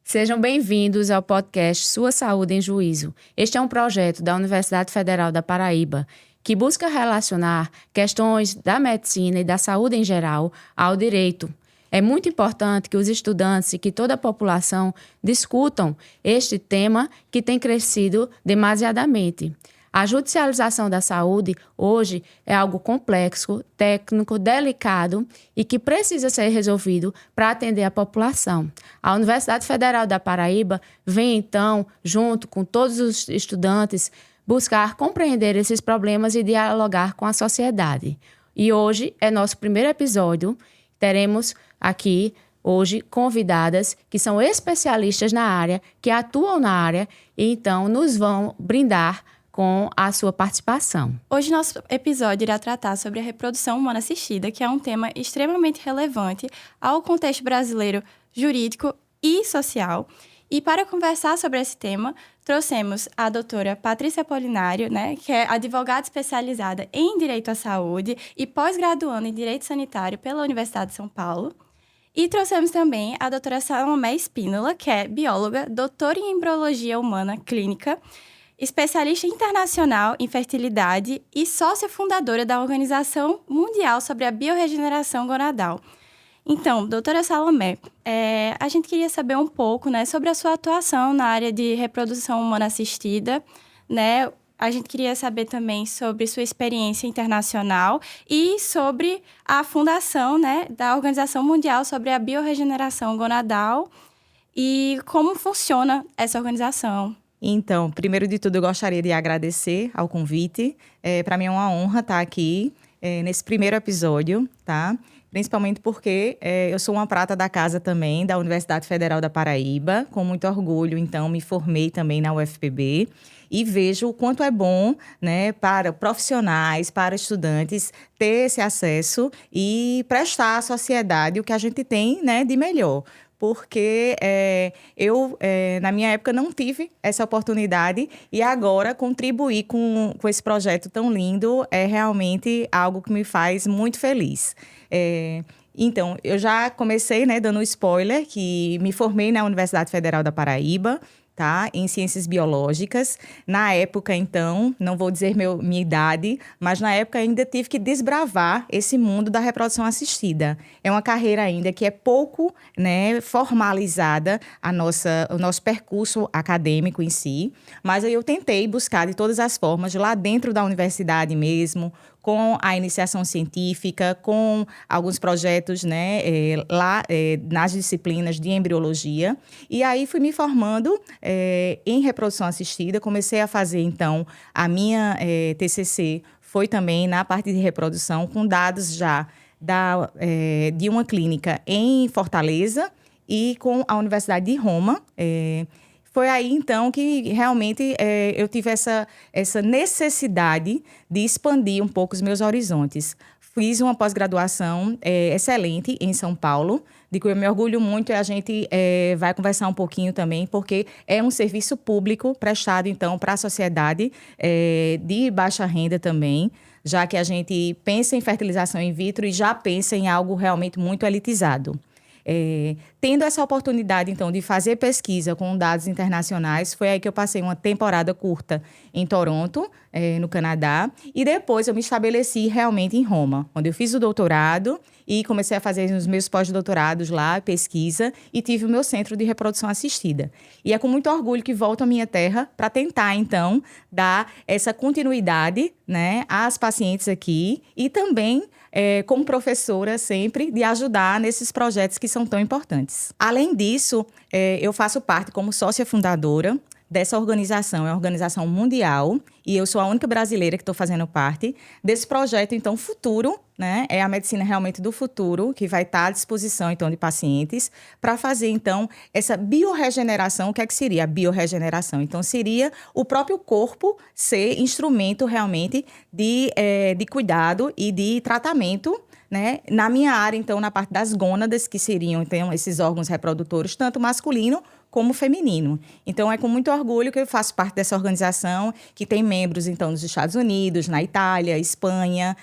Sejam bem-vindos ao podcast Sua Saúde em Juízo. Este é um projeto da Universidade Federal da Paraíba que busca relacionar questões da medicina e da saúde em geral ao direito. É muito importante que os estudantes e que toda a população discutam este tema que tem crescido demasiadamente. A judicialização da saúde hoje é algo complexo, técnico, delicado e que precisa ser resolvido para atender a população. A Universidade Federal da Paraíba vem, então, junto com todos os estudantes, buscar compreender esses problemas e dialogar com a sociedade. E hoje é nosso primeiro episódio. Teremos aqui hoje convidadas que são especialistas na área, que atuam na área e então nos vão brindar com a sua participação. Hoje nosso episódio irá tratar sobre a reprodução humana assistida, que é um tema extremamente relevante ao contexto brasileiro jurídico e social. E para conversar sobre esse tema, trouxemos a doutora Patrícia Apolinário, que é advogada especializada em Direito à Saúde e pós-graduanda em Direito Sanitário pela Universidade de São Paulo. E trouxemos também a doutora Salomé Espínola, que é bióloga, doutora em Embriologia Humana Clínica, especialista internacional em fertilidade e sócia fundadora da Organização Mundial sobre a Biorregeneração Gonadal. Então, doutora Salomé, a gente queria saber um pouco, sobre a sua atuação na área de reprodução humana assistida, A gente queria saber também sobre sua experiência internacional e sobre a fundação, da Organização Mundial sobre a Biorregeneração Gonadal e como funciona essa organização. Então, primeiro de tudo, eu gostaria de agradecer ao convite. Para mim é uma honra estar aqui nesse primeiro episódio, tá? Principalmente porque eu sou uma prata da casa também, da Universidade Federal da Paraíba. Com muito orgulho, então, me formei também na UFPB. E vejo o quanto é bom, para profissionais, para estudantes, ter esse acesso e prestar à sociedade o que a gente tem, de melhor. Porque eu, na minha época, não tive essa oportunidade e agora contribuir com esse projeto tão lindo é realmente algo que me faz muito feliz. Então, eu já comecei, dando um spoiler, que me formei na Universidade Federal da Paraíba, tá? Em Ciências Biológicas. Na época, então, não vou dizer minha idade, mas na época ainda tive que desbravar esse mundo da reprodução assistida. É uma carreira ainda que é pouco, formalizada, o nosso percurso acadêmico em si, mas aí eu tentei buscar de todas as formas, lá dentro da universidade mesmo, com a iniciação científica, com alguns projetos, lá nas disciplinas de embriologia. E aí fui me formando em reprodução assistida. Comecei a fazer, então, a minha TCC foi também na parte de reprodução, com dados já de uma clínica em Fortaleza e com a Universidade de Roma. Foi aí, então, que realmente eu tive essa necessidade de expandir um pouco os meus horizontes. Fiz uma pós-graduação excelente em São Paulo, de que eu me orgulho muito, e a gente vai conversar um pouquinho também, porque é um serviço público prestado, então, para a sociedade de baixa renda também, já que a gente pensa em fertilização in vitro e já pensa em algo realmente muito elitizado. Tendo essa oportunidade, então, de fazer pesquisa com dados internacionais, foi aí que eu passei uma temporada curta em Toronto, no Canadá, e depois eu me estabeleci realmente em Roma, onde eu fiz o doutorado e comecei a fazer os meus pós-doutorados lá, pesquisa, e tive o meu centro de reprodução assistida. E é com muito orgulho que volto à minha terra para tentar, então, dar essa continuidade, às pacientes aqui e também como professora sempre, de ajudar nesses projetos que são tão importantes. Além disso, eu faço parte como sócia fundadora dessa organização, é uma organização mundial, e eu sou a única brasileira que estou fazendo parte desse projeto, então, futuro, é a medicina realmente do futuro, que vai estar à disposição, então, de pacientes, para fazer, então, essa biorregeneração. O que é que seria a biorregeneração? Então, seria o próprio corpo ser instrumento, realmente, de cuidado e de tratamento, na minha área, então, na parte das gônadas, que seriam, então, esses órgãos reprodutores, tanto masculino como feminino. Então, é com muito orgulho que eu faço parte dessa organização, que tem membros, então, nos Estados Unidos, na Itália, Espanha,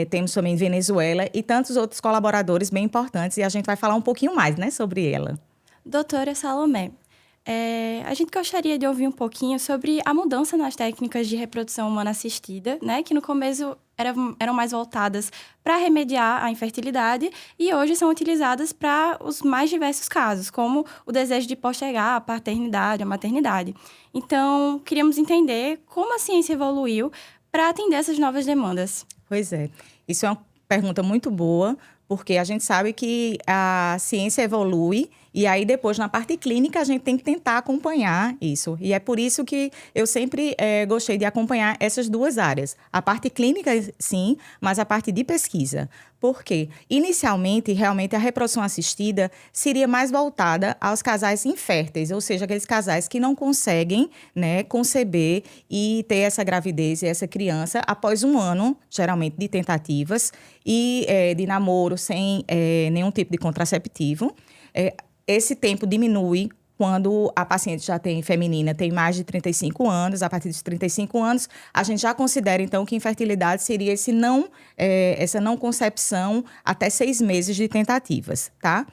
temos também Venezuela e tantos outros colaboradores bem importantes, e a gente vai falar um pouquinho mais, sobre ela. Doutora Salomé, A gente gostaria de ouvir um pouquinho sobre a mudança nas técnicas de reprodução humana assistida, né? Que no começo eram mais voltadas para remediar a infertilidade e hoje são utilizadas para os mais diversos casos, como o desejo de postergar a paternidade, a maternidade. Então, queríamos entender como a ciência evoluiu para atender essas novas demandas. Pois é, isso é uma pergunta muito boa, porque a gente sabe que a ciência evolui e aí depois, na parte clínica, a gente tem que tentar acompanhar isso. E é por isso que eu sempre gostei de acompanhar essas duas áreas. A parte clínica, sim, mas a parte de pesquisa. Por quê? Inicialmente, realmente, a reprodução assistida seria mais voltada aos casais inférteis, ou seja, aqueles casais que não conseguem, né, conceber e ter essa gravidez e essa criança após um ano, geralmente, de tentativas e de namoro sem nenhum tipo de contraceptivo. Esse tempo diminui quando a paciente já feminina tem mais de 35 anos. A partir dos 35 anos, a gente já considera, então, que infertilidade seria essa não concepção até 6 meses de tentativas, tá?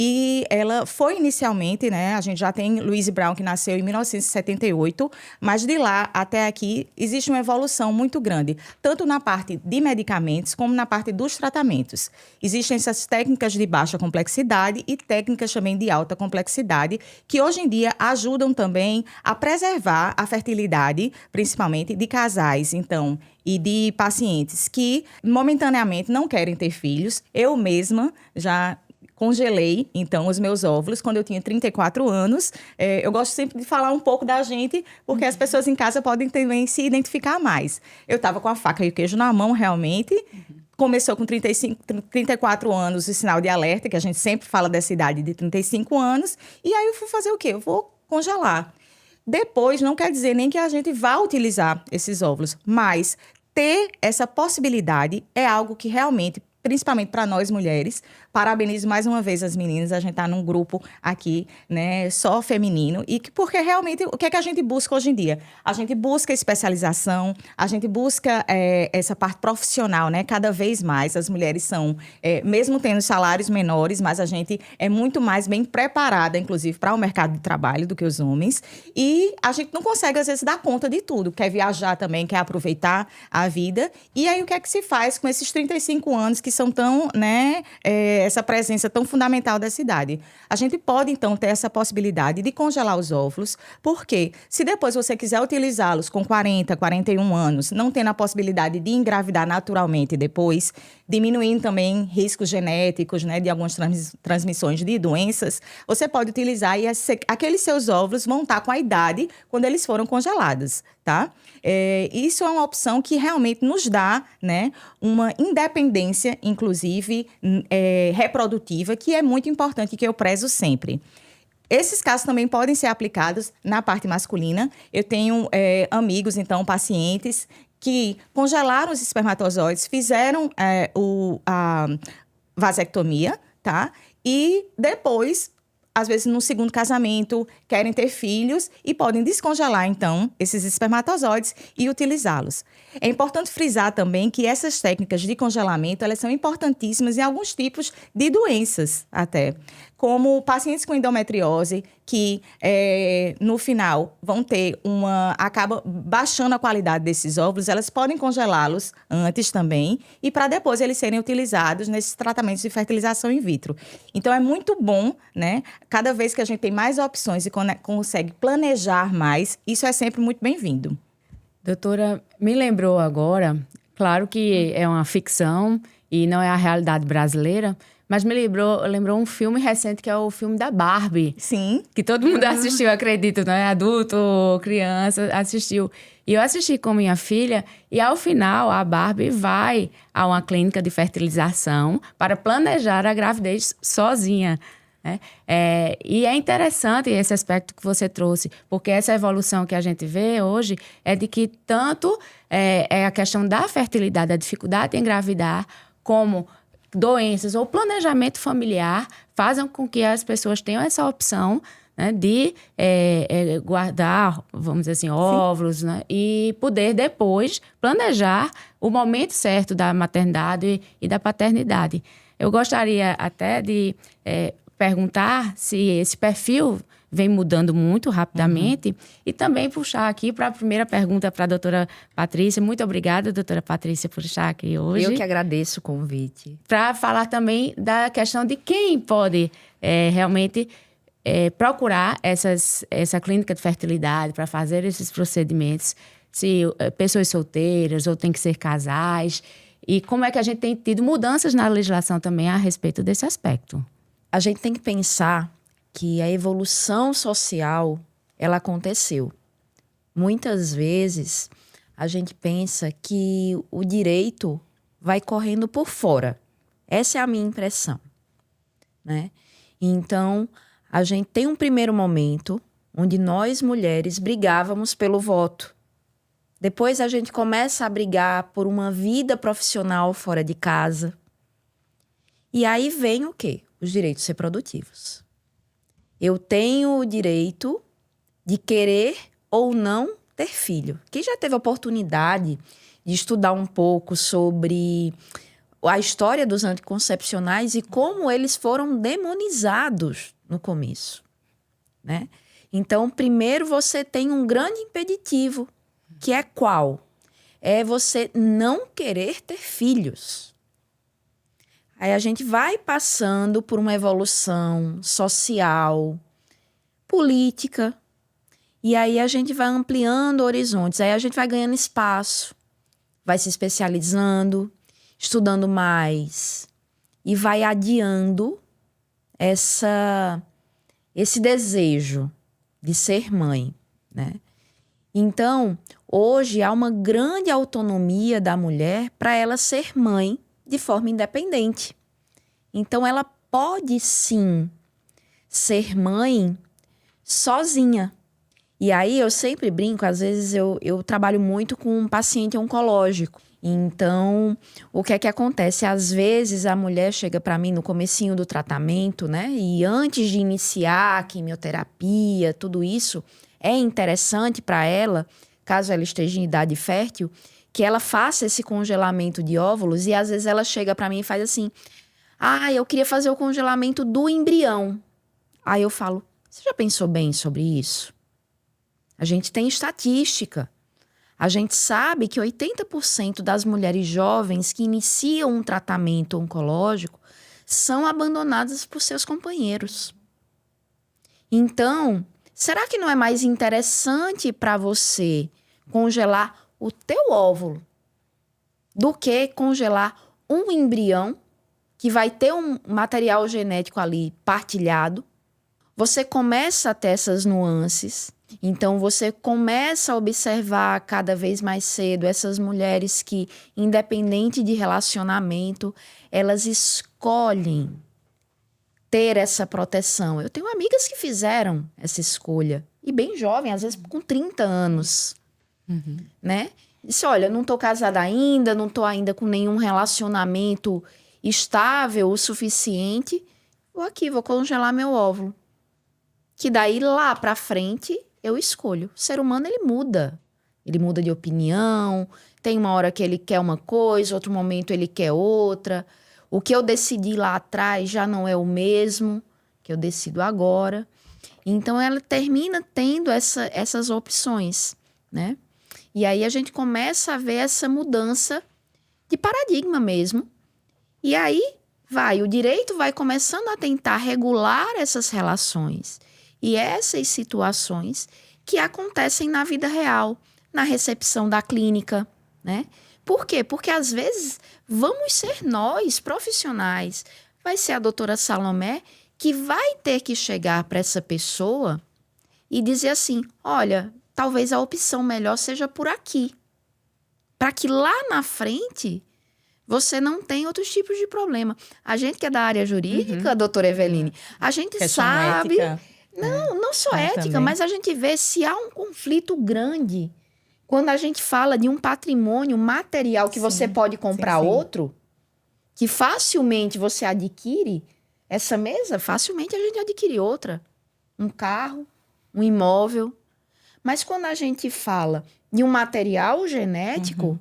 E ela foi inicialmente, né? A gente já tem Louise Brown, que nasceu em 1978, mas de lá até aqui existe uma evolução muito grande, tanto na parte de medicamentos como na parte dos tratamentos. Existem essas técnicas de baixa complexidade e técnicas também de alta complexidade, que hoje em dia ajudam também a preservar a fertilidade, principalmente de casais, então, e de pacientes que momentaneamente não querem ter filhos. Eu mesma já congelei, então, os meus óvulos quando eu tinha 34 anos. Eu gosto sempre de falar um pouco da gente, porque as pessoas em casa podem também se identificar mais. Eu estava com a faca e o queijo na mão, realmente. Começou com 34 anos, o sinal de alerta, que a gente sempre fala dessa idade de 35 anos. E aí eu fui fazer o quê? Eu vou congelar. Depois, não quer dizer nem que a gente vá utilizar esses óvulos, mas ter essa possibilidade é algo que realmente, principalmente para nós mulheres, parabenizo mais uma vez as meninas, a gente está num grupo aqui, né, só feminino, porque realmente, o que é que a gente busca hoje em dia? A gente busca especialização, a gente busca essa parte profissional, né, cada vez mais as mulheres são, mesmo tendo salários menores, mas a gente é muito mais bem preparada, inclusive, para o mercado de trabalho do que os homens, e a gente não consegue, às vezes, dar conta de tudo, quer viajar também, quer aproveitar a vida, e aí o que é que se faz com esses 35 anos que são tão, né, essa presença tão fundamental da cidade? A gente pode, então, ter essa possibilidade de congelar os óvulos, porque se depois você quiser utilizá-los com 40, 41 anos, não tendo a possibilidade de engravidar naturalmente depois, diminuindo também riscos genéticos, né, de algumas transmissões de doenças, você pode utilizar e aqueles seus óvulos vão estar com a idade quando eles foram congelados, tá? Isso é uma opção que realmente nos dá, né, uma independência, inclusive, reprodutiva, que é muito importante e que eu prezo sempre. Esses casos também podem ser aplicados na parte masculina. Eu tenho amigos, então, pacientes que congelaram os espermatozoides, fizeram a vasectomia, tá? E depois, às vezes, no segundo casamento, querem ter filhos e podem descongelar, então, esses espermatozoides e utilizá-los. É importante frisar também que essas técnicas de congelamento, elas são importantíssimas em alguns tipos de doenças, até. Como pacientes com endometriose, que no final vão ter acaba baixando a qualidade desses óvulos, elas podem congelá-los antes também, e para depois eles serem utilizados nesses tratamentos de fertilização in vitro. Então, é muito bom, né? Cada vez que a gente tem mais opções e consegue planejar mais, isso é sempre muito bem-vindo. Doutora, me lembrou agora, claro que é uma ficção e não é a realidade brasileira, mas me lembrou um filme recente que é o filme da Barbie. Sim. Que todo mundo assistiu, acredito, não é? Adulto, criança, assistiu. E eu assisti com minha filha e, ao final, a Barbie vai a uma clínica de fertilização para planejar a gravidez sozinha. E é interessante esse aspecto que você trouxe, porque essa evolução que a gente vê hoje é de que tanto é a questão da fertilidade, a dificuldade em engravidar, como doenças ou planejamento familiar fazem com que as pessoas tenham essa opção, né, de guardar, vamos dizer assim, óvulos, né, e poder depois planejar o momento certo da maternidade e da paternidade. Eu gostaria até de perguntar se esse perfil vem mudando muito rapidamente. E também puxar aqui para a primeira pergunta para a doutora Patrícia. Muito obrigada, doutora Patrícia, por estar aqui hoje. Eu que agradeço o convite. Para falar também da questão de quem pode realmente procurar essa clínica de fertilidade para fazer esses procedimentos. Se pessoas solteiras ou tem que ser casais. E como é que a gente tem tido mudanças na legislação também a respeito desse aspecto? A gente tem que pensar que a evolução social, ela aconteceu. Muitas vezes, a gente pensa que o direito vai correndo por fora. Essa é a minha impressão, né? Então, a gente tem um primeiro momento onde nós, mulheres, brigávamos pelo voto. Depois a gente começa a brigar por uma vida profissional fora de casa. E aí vem o quê? Os direitos reprodutivos. Eu tenho o direito de querer ou não ter filho. Quem já teve a oportunidade de estudar um pouco sobre a história dos anticoncepcionais e como eles foram demonizados no começo, né? Então, primeiro você tem um grande impeditivo, que é qual? É você não querer ter filhos. Aí a gente vai passando por uma evolução social, política, e aí a gente vai ampliando horizontes, aí a gente vai ganhando espaço, vai se especializando, estudando mais e vai adiando esse desejo de ser mãe, né? Então, hoje há uma grande autonomia da mulher para ela ser mãe de forma independente. Então, ela pode sim ser mãe sozinha. E aí eu sempre brinco, às vezes eu trabalho muito com um paciente oncológico. Então, o que é que acontece? Às vezes a mulher chega para mim no comecinho do tratamento, né? E antes de iniciar a quimioterapia, tudo isso, é interessante para ela, caso ela esteja em idade fértil, que ela faça esse congelamento de óvulos e às vezes ela chega para mim e faz assim: "Ah, eu queria fazer o congelamento do embrião". Aí eu falo: "Você já pensou bem sobre isso? A gente tem estatística. A gente sabe que 80% das mulheres jovens que iniciam um tratamento oncológico são abandonadas por seus companheiros. Então, será que não é mais interessante para você congelar o teu óvulo do que congelar um embrião que vai ter um material genético ali partilhado?" Você começa a ter essas nuances. Então, você começa a observar cada vez mais cedo essas mulheres que, independente de relacionamento, elas escolhem ter essa proteção. Eu tenho amigas que fizeram essa escolha, e bem jovem, às vezes com 30 anos, né? Disse, olha, não estou casada ainda, não estou ainda com nenhum relacionamento estável o suficiente, vou congelar meu óvulo. Que daí, lá para frente, eu escolho. O ser humano, ele muda de opinião, tem uma hora que ele quer uma coisa, outro momento ele quer outra. O que eu decidi lá atrás já não é o mesmo que eu decido agora. Então, ela termina tendo essas opções, né? E aí, a gente começa a ver essa mudança de paradigma mesmo. E aí, o direito vai começando a tentar regular essas relações e essas situações que acontecem na vida real, na recepção da clínica, né? Por quê? Porque às vezes vamos ser nós, profissionais, vai ser a doutora Salomé que vai ter que chegar para essa pessoa e dizer assim, olha, talvez a opção melhor seja por aqui, para que lá na frente você não tenha outros tipos de problema. A gente que é da área jurídica, doutora Eveline, a gente Questão sabe... ética. Não só ética, também. mas a gente vê se há um conflito grande quando a gente fala de um patrimônio material que você pode comprar sim. outro, que facilmente você adquire essa mesa, facilmente a gente adquire outra. Um carro, um imóvel. Mas quando a gente fala de um material genético,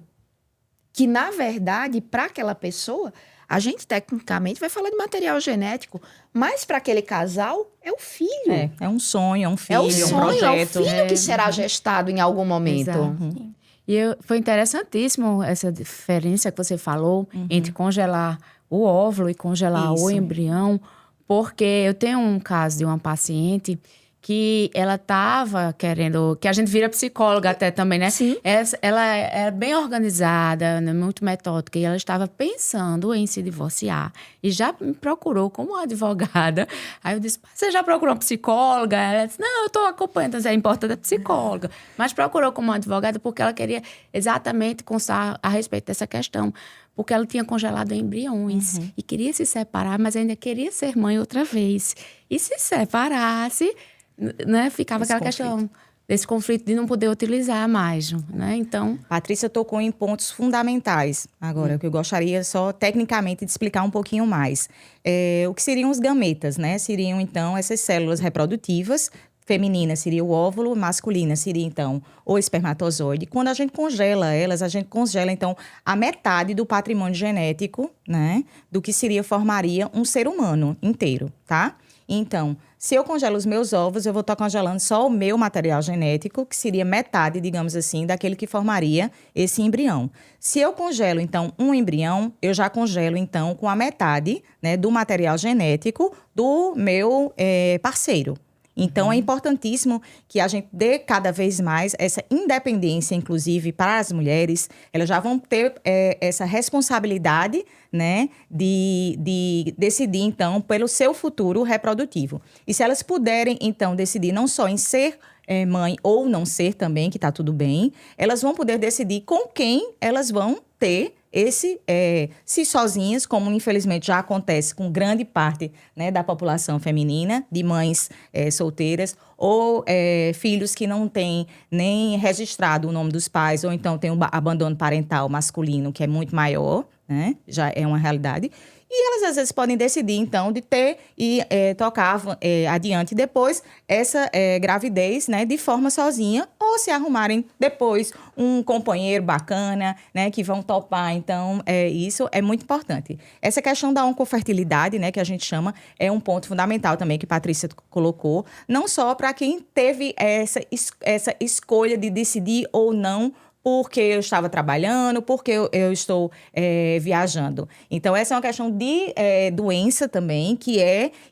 que na verdade, para aquela pessoa, A gente, tecnicamente, vai falar de material genético, mas para aquele casal, é o filho. É um sonho, é um filho, É o sonho, um projeto. é o filho que será gestado em algum momento. Exato. Foi interessantíssimo essa diferença que você falou entre congelar o óvulo e congelar o embrião, porque eu tenho um caso de uma paciente que ela estava querendo... Que a gente vira psicóloga até também, né? Sim. Ela é bem organizada, né, muito metódica, e ela estava pensando em se divorciar. E já me procurou como advogada. Aí eu disse, você já procurou uma psicóloga? Ela disse, não, eu estou acompanhando, então é importante a psicóloga. Mas procurou como advogada porque ela queria exatamente constar a respeito dessa questão. Porque ela tinha congelado embriões e queria se separar, mas ainda queria ser mãe outra vez. E se separasse... Né, ficava aquela questão desse conflito de não poder utilizar mais, né? Então, Patrícia tocou em pontos fundamentais. Agora, que eu gostaria só tecnicamente de explicar um pouquinho mais. O que seriam os gametas, né? Seriam, então, essas células reprodutivas. Feminina seria o óvulo, masculina seria, então, o espermatozoide. Quando a gente congela elas, a gente congela, então, a metade do patrimônio genético, né? Do que formaria um ser humano inteiro, tá? Então, se eu congelo os meus ovos, eu vou estar congelando só o meu material genético, que seria metade, digamos assim, daquele que formaria esse embrião. Se eu congelo, então, um embrião, eu já congelo, então, com a metade, né, do material genético do meu parceiro. Então, é importantíssimo que a gente dê cada vez mais essa independência, inclusive, para as mulheres. Elas já vão ter essa responsabilidade, né, de decidir, então, pelo seu futuro reprodutivo. E se elas puderem, então, decidir não só em ser mãe ou não ser também, que está tudo bem, elas vão poder decidir com quem elas vão ter se sozinhas, como infelizmente já acontece com grande parte, né, da população feminina, de mães solteiras, ou filhos que não têm nem registrado o nome dos pais, ou então tem um abandono parental masculino, que é muito maior, né, já é uma realidade. E elas, às vezes, podem decidir, então, de ter e tocar adiante depois essa gravidez, né, de forma sozinha, ou se arrumarem depois um companheiro bacana, né, que vão topar. Então, isso é muito importante. Essa questão da oncofertilidade, né, que a gente chama, é um ponto fundamental também que Patrícia colocou, não só para quem teve essa escolha de decidir ou não, porque eu estava trabalhando, porque eu estou viajando. Então, essa é uma questão de doença também, que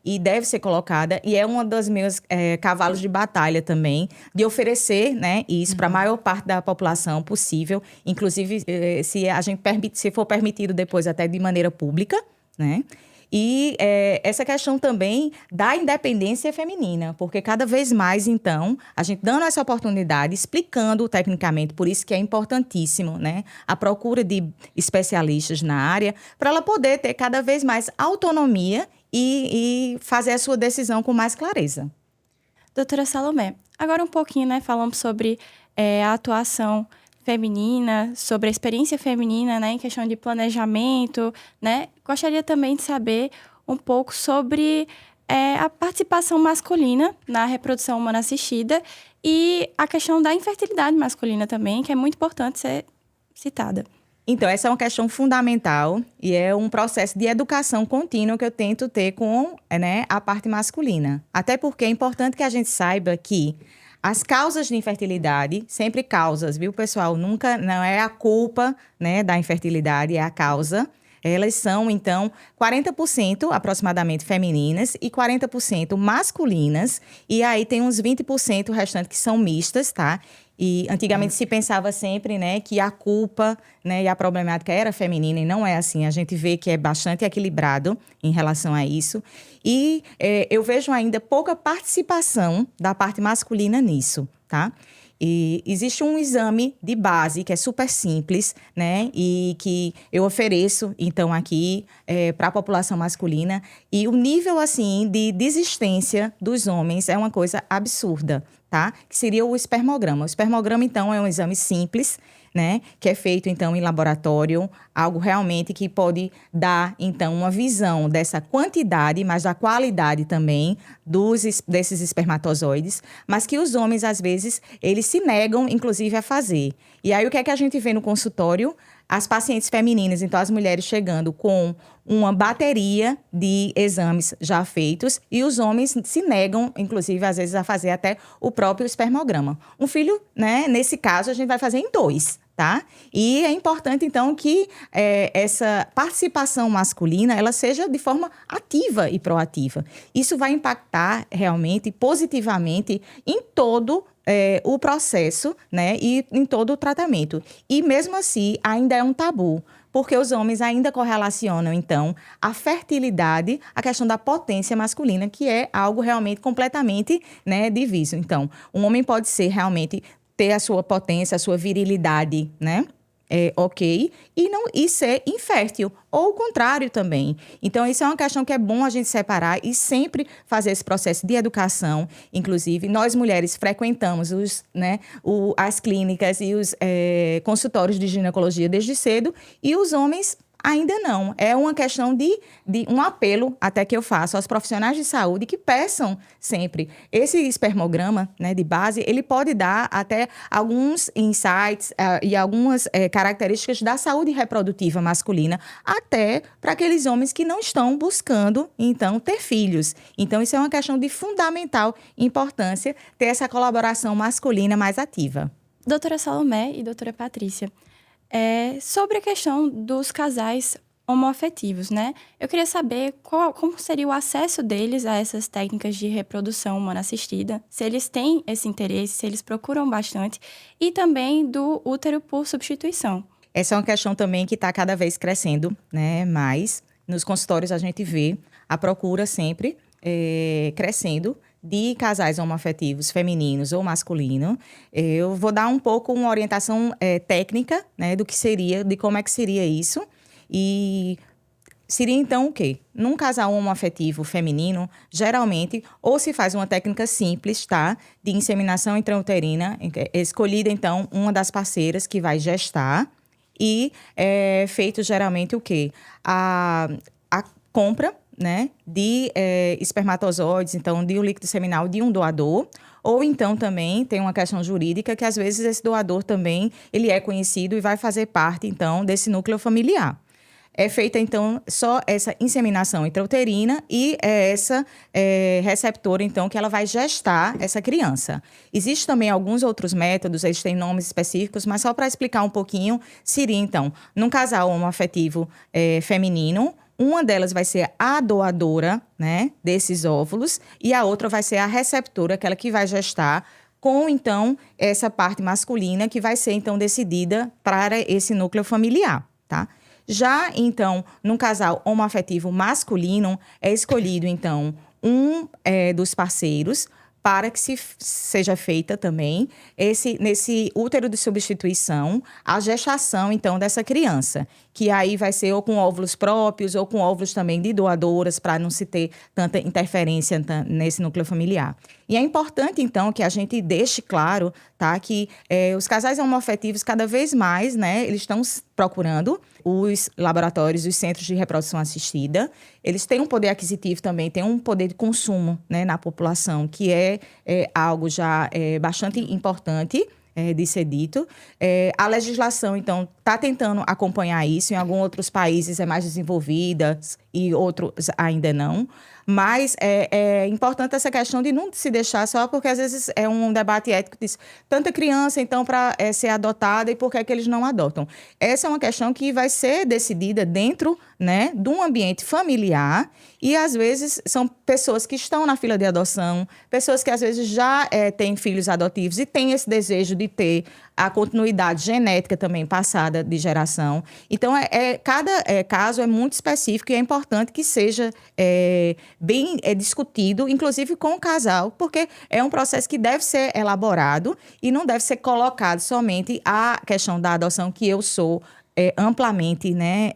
e deve ser colocada, e é uma das meus cavalos de batalha também, de oferecer, né, isso para a maior parte da população possível, inclusive se for permitido depois até de maneira pública, né? E essa questão também da independência feminina, porque cada vez mais, então, a gente dando essa oportunidade, explicando tecnicamente, por isso que é importantíssimo, né, a procura de especialistas na área, para ela poder ter cada vez mais autonomia e fazer a sua decisão com mais clareza. Doutora Salomé, agora um pouquinho, né, falamos sobre a atuação feminina, sobre a experiência feminina, né, em questão de planejamento, né? Gostaria também de saber um pouco sobre a participação masculina na reprodução humana assistida e a questão da infertilidade masculina também, que é muito importante ser citada. Então, essa é uma questão fundamental e é um processo de educação contínua que eu tento ter com, né, a parte masculina. Até porque é importante que a gente saiba que as causas de infertilidade, sempre causas, viu, pessoal? Nunca, não é a culpa, né, da infertilidade, é a causa. Elas são, então, 40% aproximadamente femininas e 40% masculinas. E aí tem uns 20% restantes que são mistas, tá? E antigamente se pensava sempre, né, que a culpa, né, e a problemática era feminina, e não é assim. A gente vê que é bastante equilibrado em relação a isso. E eu vejo ainda pouca participação da parte masculina nisso, tá? E existe um exame de base que é super simples, né? E que eu ofereço, então, aqui para a população masculina. E o nível, assim, de desistência dos homens é uma coisa absurda, tá? Que seria o espermograma. O espermograma, então, é um exame simples, né? Que é feito, então, em laboratório. Algo realmente que pode dar, então, uma visão dessa quantidade, mas da qualidade também desses espermatozoides. Mas que os homens, às vezes, eles se negam, inclusive, a fazer. E aí, o que é que a gente vê no consultório? as pacientes femininas, então as mulheres chegando com uma bateria de exames já feitos e os homens se negam, inclusive, às vezes, a fazer até o próprio espermograma. Um filho, né, nesse caso, a gente vai fazer em 2, tá? E é importante, então, que essa participação masculina, ela seja de forma ativa e proativa. Isso vai impactar realmente, positivamente, em todo o processo, né, e em todo o tratamento. E mesmo assim, ainda é um tabu, porque os homens ainda correlacionam, então, a fertilidade à questão da potência masculina, que é algo realmente completamente, né, diviso. Então, um homem pode ser realmente ter a sua potência, a sua virilidade, né? Ok, e ser infértil, ou o contrário também. Então, isso é uma questão que é bom a gente separar e sempre fazer esse processo de educação. Inclusive, nós mulheres frequentamos as clínicas e os consultórios de ginecologia desde cedo, e os homens ainda não. É uma questão de um apelo até que eu faço aos profissionais de saúde que peçam sempre. Esse espermograma, né, de base, ele pode dar até alguns insights e algumas características da saúde reprodutiva masculina, até para aqueles homens que não estão buscando, então, ter filhos. Então, isso é uma questão de fundamental importância, ter essa colaboração masculina mais ativa. Doutora Salomé e doutora Patrícia, sobre a questão dos casais homoafetivos, né? Eu queria saber como seria o acesso deles a essas técnicas de reprodução humana assistida, se eles têm esse interesse, se eles procuram bastante, e também do útero por substituição. Essa é uma questão também que está cada vez crescendo, né? Mas nos consultórios a gente vê a procura sempre crescendo de casais homoafetivos femininos ou masculino. Eu vou dar um pouco uma orientação técnica, né, de como é que seria isso. E seria então o quê? Num casal homoafetivo feminino, geralmente, ou se faz uma técnica simples, tá? De inseminação intrauterina, escolhida então uma das parceiras que vai gestar, e feito geralmente o quê? A compra, né, de espermatozoides, então de um líquido seminal de um doador, ou então também tem uma questão jurídica que às vezes esse doador também ele é conhecido e vai fazer parte então desse núcleo familiar. É feita, então, só essa inseminação intrauterina e essa receptora, então, que ela vai gestar essa criança. Existem também alguns outros métodos, eles têm nomes específicos, mas só para explicar um pouquinho, seria, então, num casal homoafetivo feminino, uma delas vai ser a doadora, né, desses óvulos, e a outra vai ser a receptora, aquela que vai gestar, com, então, essa parte masculina que vai ser, então, decidida para esse núcleo familiar, tá? Já, então, num casal homoafetivo masculino, é escolhido, então, um dos parceiros para que seja feita também nesse útero de substituição, a gestação, então, dessa criança, que aí vai ser ou com óvulos próprios ou com óvulos também de doadoras, para não se ter tanta interferência nesse núcleo familiar. E é importante, então, que a gente deixe claro, tá, que os casais homoafetivos, cada vez mais, né, eles estão procurando os laboratórios, os centros de reprodução assistida. Eles têm um poder aquisitivo também, têm um poder de consumo, né, na população, que é algo já bastante importante de ser dito. A legislação, então, está tentando acompanhar isso. Em alguns outros países é mais desenvolvida e outros ainda não. Mas é importante essa questão de não se deixar só porque, às vezes, é um debate ético que diz tanta criança, então, para ser adotada e por que é que eles não adotam. Essa é uma questão que vai ser decidida dentro, né, de um ambiente familiar e, às vezes, são pessoas que estão na fila de adoção, pessoas que, às vezes, já têm filhos adotivos e têm esse desejo de ter a continuidade genética também passada de geração. Então, cada caso é muito específico e é importante que seja bem discutido, inclusive com o casal, porque é um processo que deve ser elaborado e não deve ser colocado somente a questão da adoção, que eu sou amplamente, né,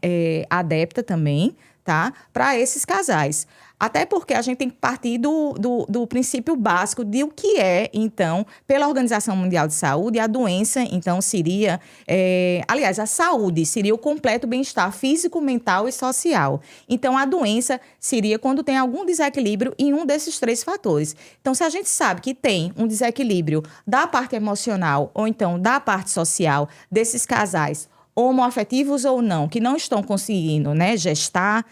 adepta também, tá, para esses casais. Até porque a gente tem que partir do princípio básico de o que é, então, pela Organização Mundial de Saúde, a doença, então, seria... aliás, a saúde seria o completo bem-estar físico, mental e social. Então, a doença seria quando tem algum desequilíbrio em um desses 3 fatores. Então, se a gente sabe que tem um desequilíbrio da parte emocional ou, então, da parte social desses casais homoafetivos ou não, que não estão conseguindo, né, gestar,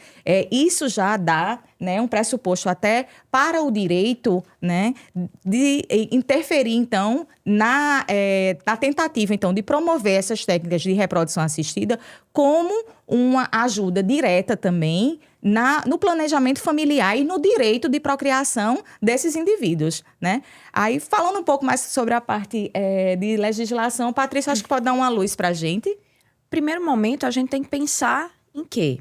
isso já dá, né, um pressuposto até para o direito, né, de interferir, então, na tentativa, então, de promover essas técnicas de reprodução assistida como uma ajuda direta também no planejamento familiar e no direito de procriação desses indivíduos, né? Aí, falando um pouco mais sobre a parte de legislação, Patrícia, acho que pode dar uma luz para a gente. Primeiro momento, a gente tem que pensar em quê?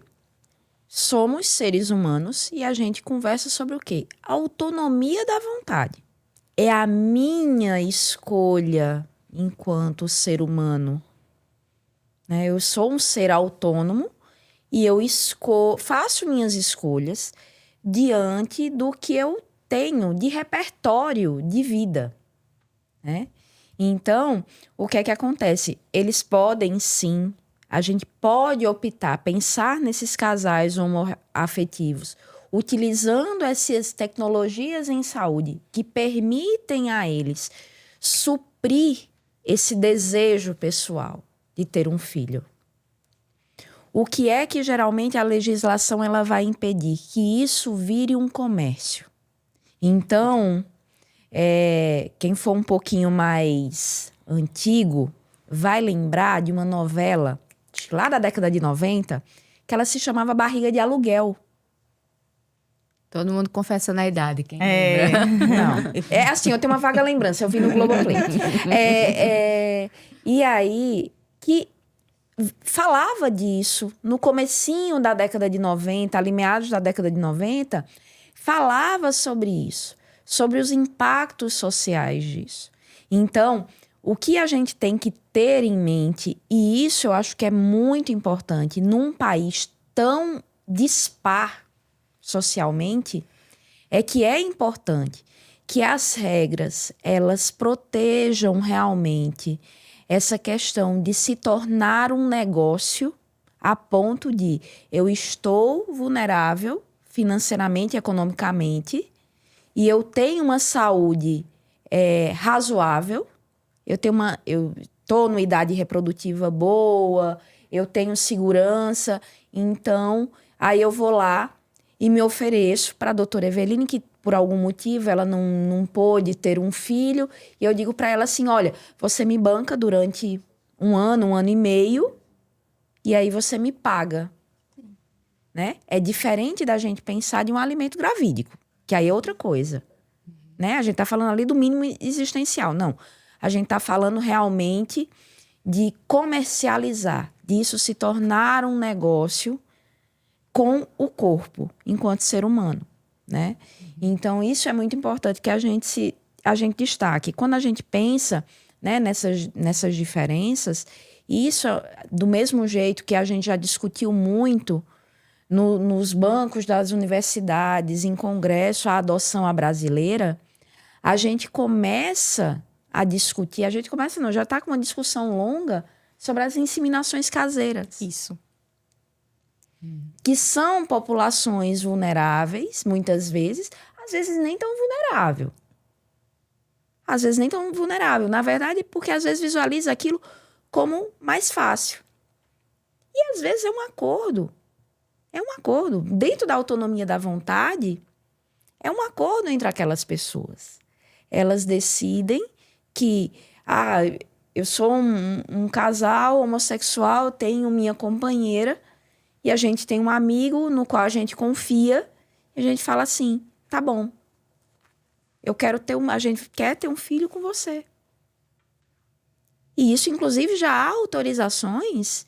Somos seres humanos e a gente conversa sobre o quê? Autonomia da vontade. É a minha escolha enquanto ser humano. Né? Eu sou um ser autônomo e eu faço minhas escolhas diante do que eu tenho de repertório de vida. Né? Então, o que é que acontece? Eles podem sim, a gente pode optar, pensar nesses casais homoafetivos, utilizando essas tecnologias em saúde que permitem a eles suprir esse desejo pessoal de ter um filho. O que é que geralmente a legislação ela vai impedir? Que isso vire um comércio. Então, quem for um pouquinho mais antigo vai lembrar de uma novela lá da década de 90 que ela se chamava Barriga de Aluguel. Todo mundo confessando a idade, quem lembra? Não. É assim, eu tenho uma vaga lembrança, eu vi no Globoplay. E aí, que falava disso no comecinho da década de 90, ali meados da década de 90, falava sobre isso, sobre os impactos sociais disso. Então, o que a gente tem que ter em mente, e isso eu acho que é muito importante, num país tão dispar socialmente, é que é importante que as regras, elas protejam realmente essa questão de se tornar um negócio a ponto de eu estou vulnerável financeiramente, economicamente, e eu tenho uma saúde razoável, eu estou numa idade reprodutiva boa, eu tenho segurança, então aí eu vou lá e me ofereço para a doutora Eveline, que por algum motivo ela não pôde ter um filho, e eu digo para ela assim, olha, você me banca durante um ano e meio, e aí você me paga. Né? É diferente da gente pensar de um alimento gravídico, que aí é outra coisa. Né? A gente está falando ali do mínimo existencial. Não, a gente está falando realmente de comercializar, disso se tornar um negócio com o corpo, enquanto ser humano. Né? Então, isso é muito importante que a gente destaque. Quando a gente pensa, né, nessas diferenças, isso, do mesmo jeito que a gente já discutiu muito nos bancos das universidades, em congresso, a adoção à brasileira, a gente começa a discutir, já está com uma discussão longa sobre as inseminações caseiras. Isso. Que são populações vulneráveis, muitas vezes, às vezes nem tão vulnerável. Às vezes nem tão vulnerável. Na verdade, porque às vezes visualiza aquilo como mais fácil. E às vezes é um acordo. É um acordo. Dentro da autonomia da vontade, é um acordo entre aquelas pessoas. Elas decidem que, eu sou um casal homossexual, tenho minha companheira, e a gente tem um amigo no qual a gente confia, e a gente fala assim, tá bom, a gente quer ter um filho com você. E isso, inclusive, já há autorizações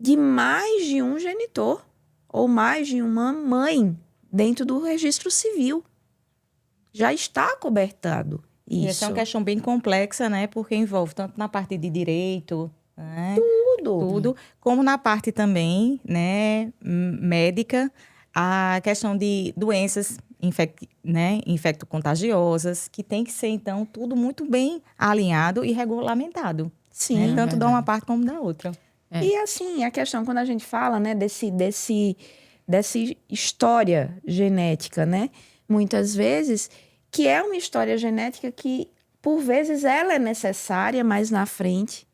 de mais de um genitor, ou mais de uma mãe, dentro do registro civil. Já está cobertado isso. E essa é uma questão bem complexa, né? Porque envolve tanto na parte de direito, né? Tudo, como na parte também, né, médica, a questão de doenças infecto-contagiosas, que tem que ser, então, tudo muito bem alinhado e regulamentado. Sim, né? Tanto da uma parte como da outra. E assim, a questão, quando a gente fala, né, dessa história genética, né? Muitas vezes, que é uma história genética que, por vezes, ela é necessária mais na frente,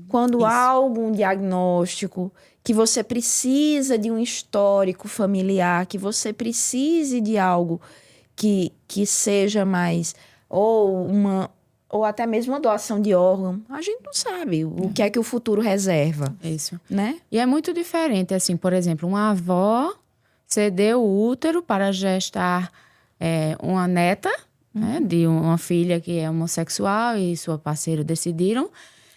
Quando há algum diagnóstico, que você precisa de um histórico familiar, que você precise de algo que seja mais, ou até mesmo uma doação de órgão, a gente não sabe o que é que o futuro reserva, Isso. né? E é muito diferente, assim, por exemplo, uma avó cedeu o útero para gestar uma neta, né, de uma filha que é homossexual e sua parceira decidiram.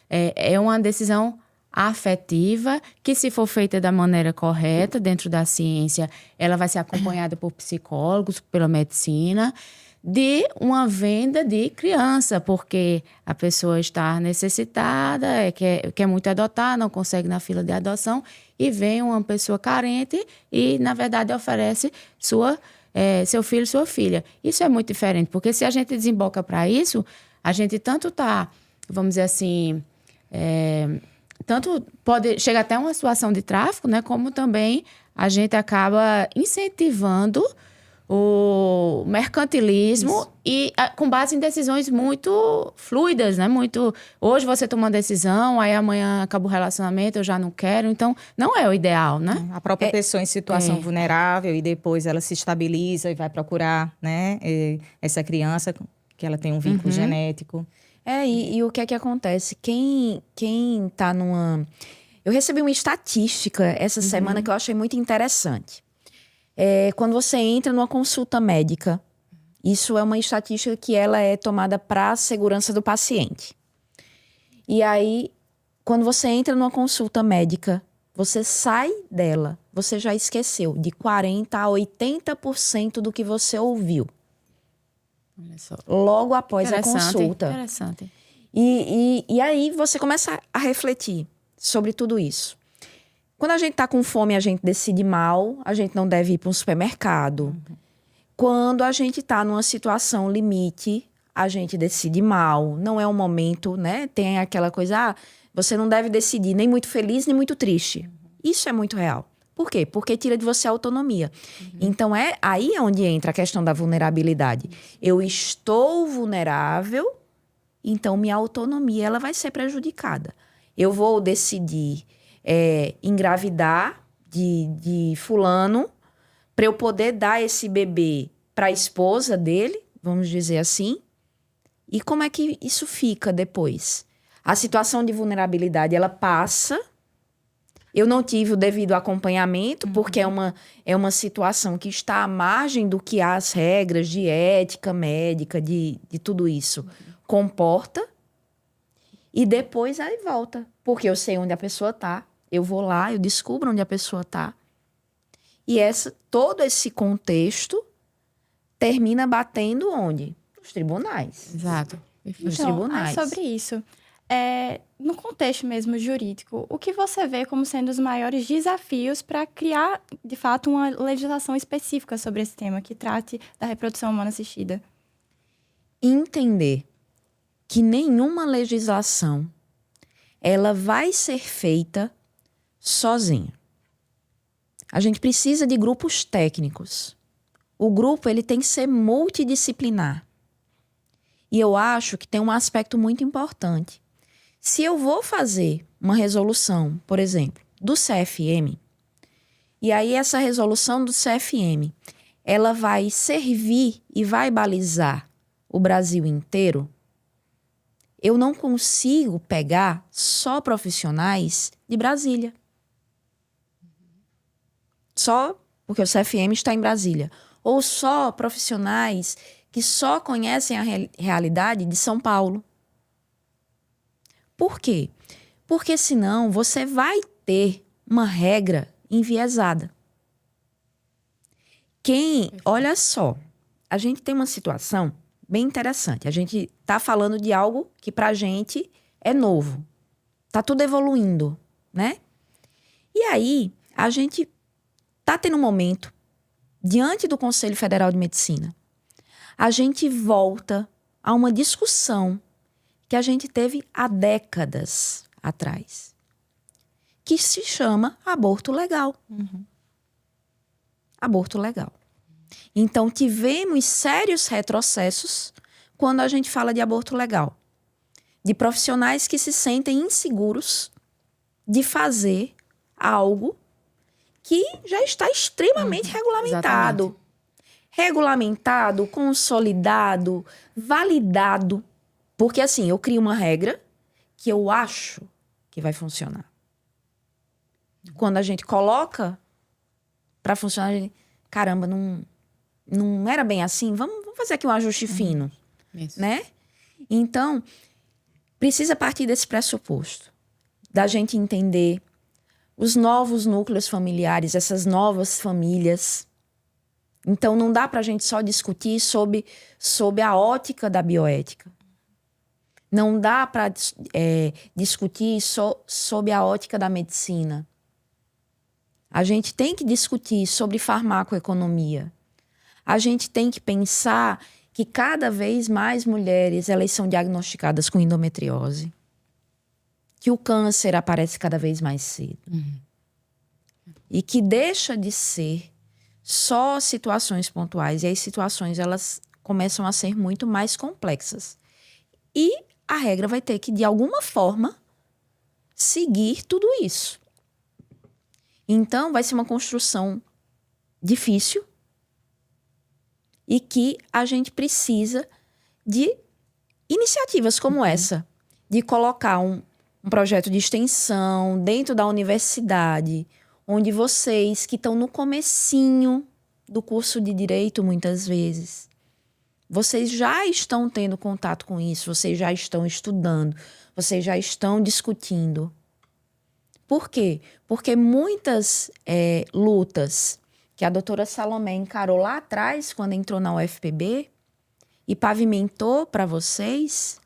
É uma decisão afetiva que, se for feita da maneira correta, dentro da ciência, ela vai ser acompanhada por psicólogos, pela medicina, de uma venda de criança, porque a pessoa está necessitada, quer muito adotar, não consegue na fila de adoção, e vem uma pessoa carente e, na verdade, oferece seu filho, sua filha. Isso é muito diferente, porque se a gente desemboca para isso, a gente tanto está, vamos dizer assim, tanto pode chegar até uma situação de tráfico, né, como também a gente acaba incentivando o mercantilismo e com base em decisões muito fluidas, né? Hoje você toma uma decisão, aí amanhã acaba o relacionamento, eu já não quero. Então, não é o ideal, né? A própria pessoa em situação vulnerável e depois ela se estabiliza e vai procurar, né, essa criança que ela tem um vínculo genético. E o que é que acontece? Quem tá numa... Eu recebi uma estatística essa semana que eu achei muito interessante. Quando você entra numa consulta médica, isso é uma estatística que ela é tomada para a segurança do paciente. E aí, quando você entra numa consulta médica, você sai dela, você já esqueceu de 40% a 80% do que você ouviu. Olha só. Logo após a consulta. Interessante. E aí você começa a refletir sobre tudo isso. Quando a gente tá com fome, a gente decide mal, a gente não deve ir para um supermercado. Quando a gente tá numa situação limite, a gente decide mal. Não é um momento, né? Tem aquela coisa, você não deve decidir nem muito feliz, nem muito triste. Isso é muito real. Por quê? Porque tira de você a autonomia. Então, aí é onde entra a questão da vulnerabilidade. Eu estou vulnerável, então minha autonomia ela vai ser prejudicada. Eu vou decidir engravidar de fulano para eu poder dar esse bebê para a esposa dele, vamos dizer assim. E como é que isso fica depois? A situação de vulnerabilidade, ela passa. Eu não tive o devido acompanhamento, porque é uma situação que está à margem do que as regras de ética médica, de tudo isso comporta. E depois aí volta. Porque eu sei onde a pessoa está. Eu vou lá, eu descubro onde a pessoa está. E todo esse contexto termina batendo onde? Nos tribunais. Exato. Nos tribunais. Sobre isso, no contexto mesmo jurídico, o que você vê como sendo os maiores desafios para criar, de fato, uma legislação específica sobre esse tema, que trate da reprodução humana assistida? Entender que nenhuma legislação ela vai ser feita sozinha. A gente precisa de grupos técnicos. O grupo ele tem que ser multidisciplinar. E eu acho que tem um aspecto muito importante. Se eu vou fazer uma resolução, por exemplo, do CFM, e aí essa resolução do CFM, ela vai servir e vai balizar o Brasil inteiro, eu não consigo pegar só profissionais de Brasília. Só porque o CFM está em Brasília. Ou só profissionais que só conhecem a realidade de São Paulo. Por quê? Porque senão você vai ter uma regra enviesada. Olha só, a gente tem uma situação bem interessante. A gente está falando de algo que pra gente é novo. Tá tudo evoluindo, né? E aí, a gente tá tendo um momento, diante do Conselho Federal de Medicina, a gente volta a uma discussão que a gente teve há décadas atrás, que se chama aborto legal. Aborto legal. Então, tivemos sérios retrocessos quando a gente fala de aborto legal. de profissionais que se sentem inseguros de fazer algo que já está extremamente regulamentado. Exatamente. Regulamentado, consolidado, validado. Porque assim, eu crio uma regra que eu acho que vai funcionar. Quando a gente coloca para funcionar, a gente, caramba, não era bem assim, vamos fazer aqui um ajuste fino, Isso. né? Então, precisa partir desse pressuposto, da gente entender os novos núcleos familiares, essas novas famílias. Então, não dá para a gente só discutir sob a ótica da bioética. Não dá para discutir só sob a ótica da medicina. A gente tem que discutir sobre farmacoeconomia. A gente tem que pensar que cada vez mais mulheres elas são diagnosticadas com endometriose. Que o câncer aparece cada vez mais cedo. E que deixa de ser só situações pontuais. E as situações elas começam a ser muito mais complexas. E a regra vai ter que, de alguma forma, seguir tudo isso. Então, vai ser uma construção difícil e que a gente precisa de iniciativas como essa, de colocar um projeto de extensão dentro da universidade, onde vocês que estão no comecinho do curso de Direito, muitas vezes, vocês já estão tendo contato com isso, vocês já estão estudando, vocês já estão discutindo. Por quê? Porque muitas lutas que a doutora Salomé encarou lá atrás, quando entrou na UFPB, e pavimentou para vocês,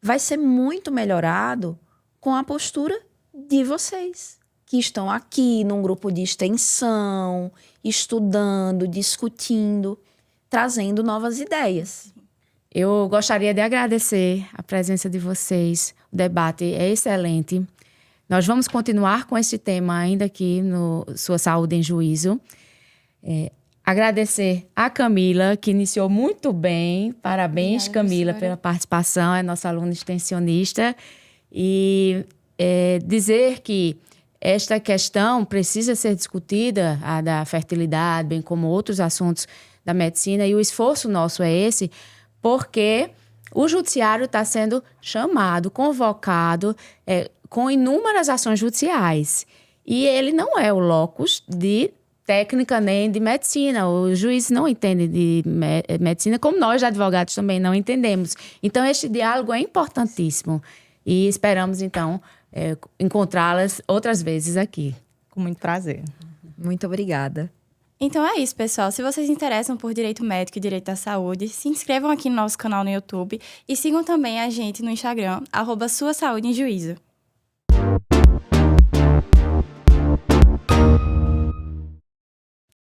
vai ser muito melhorado com a postura de vocês, que estão aqui num grupo de extensão, estudando, discutindo, trazendo novas ideias. Eu gostaria de agradecer a presença de vocês. O debate é excelente. Nós vamos continuar com este tema ainda aqui no Sua Saúde em Juízo. Agradecer a Camila, que iniciou muito bem. Parabéns, Obrigada, Camila, professora. pela participação. É nossa aluna extensionista. E dizer que esta questão precisa ser discutida, a da fertilidade, bem como outros assuntos da medicina. E o esforço nosso é esse, porque o judiciário está sendo chamado, convocado, com inúmeras ações judiciais. E ele não é o locus de técnica nem de medicina. Os juízes não entendem de medicina, como nós, advogados, também não entendemos. Então, este diálogo é importantíssimo. E esperamos, então, encontrá-las outras vezes aqui. Com muito prazer. Muito obrigada. Então é isso, pessoal. Se vocês se interessam por direito médico e direito à saúde, se inscrevam aqui no nosso canal no YouTube e sigam também a gente no Instagram, @Sua Saúde em Juízo.